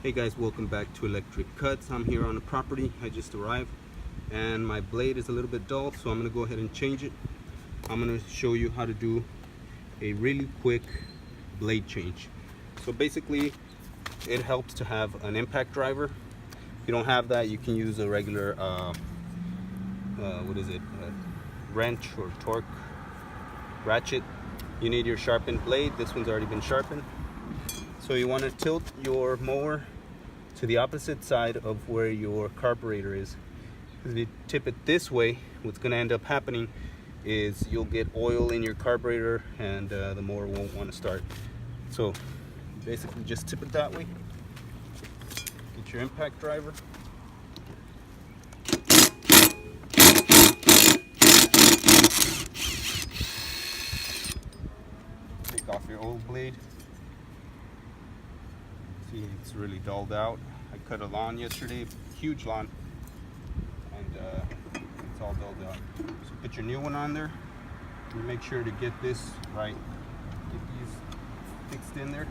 Hey guys, welcome back to Electric Cuts. I'm here on the property. I just arrived and my blade is a little bit dull, so I'm going to go ahead and change it. I'm going to show you how to do a really quick blade change. So basically it helps to have an impact driver. If you don't have that, you can use a regular wrench or torque ratchet. You need your sharpened blade. This one's already been sharpened. So you want to tilt your mower to the opposite side of where your carburetor is. If you tip it this way, what's going to end up happening is you'll get oil in your carburetor and the mower won't want to start. So basically just tip it that way. Get your impact driver. Take off your old blade. See, it's really dulled out. I cut a lawn yesterday, huge lawn, and it's all dulled out. So put your new one on there and make sure to get this right. Get these fixed in there.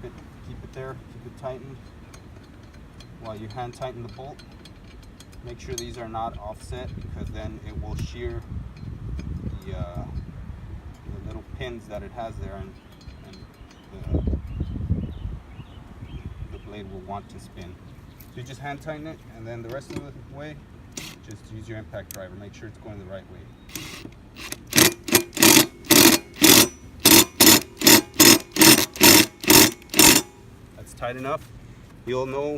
Keep it there, keep it tightened while you hand tighten the bolt. Make sure these are not offset, because then it will shear the little pins that it has there, and the blade will want to spin. So you just hand tighten it, and then the rest of the way, just use your impact driver. Make sure it's going the right way. That's tight enough. You'll know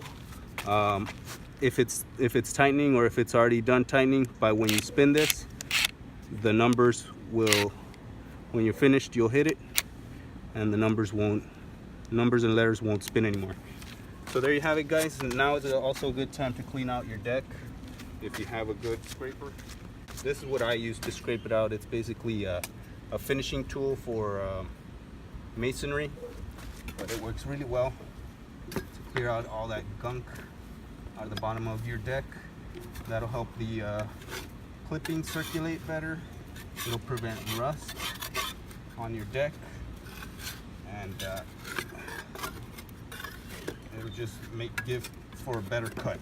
if it's tightening or if it's already done tightening by when you spin this. The numbers will, when you're finished, you'll hit it, and the numbers and letters won't spin anymore. So there you have it, guys. And now is also a good time to clean out your deck if you have a good scraper. This is what I use to scrape it out. It's basically a finishing tool for masonry, but it works really well to clear out all that gunk out of the bottom of your deck. That'll help the clipping circulate better. It'll prevent rust on your deck, and it'll just give for a better cut.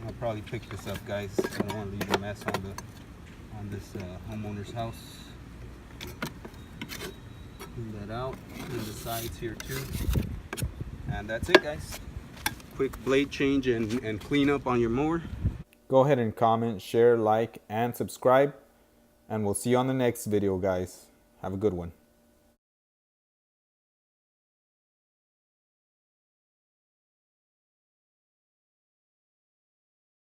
I'll probably pick this up, guys. I don't want to leave a mess on this homeowner's house. Clean that out. Clean the sides here too. And that's it, guys. Quick blade change and clean up on your mower. Go ahead and comment, share, like, and subscribe. And we'll see you on the next video, guys. Have a good one.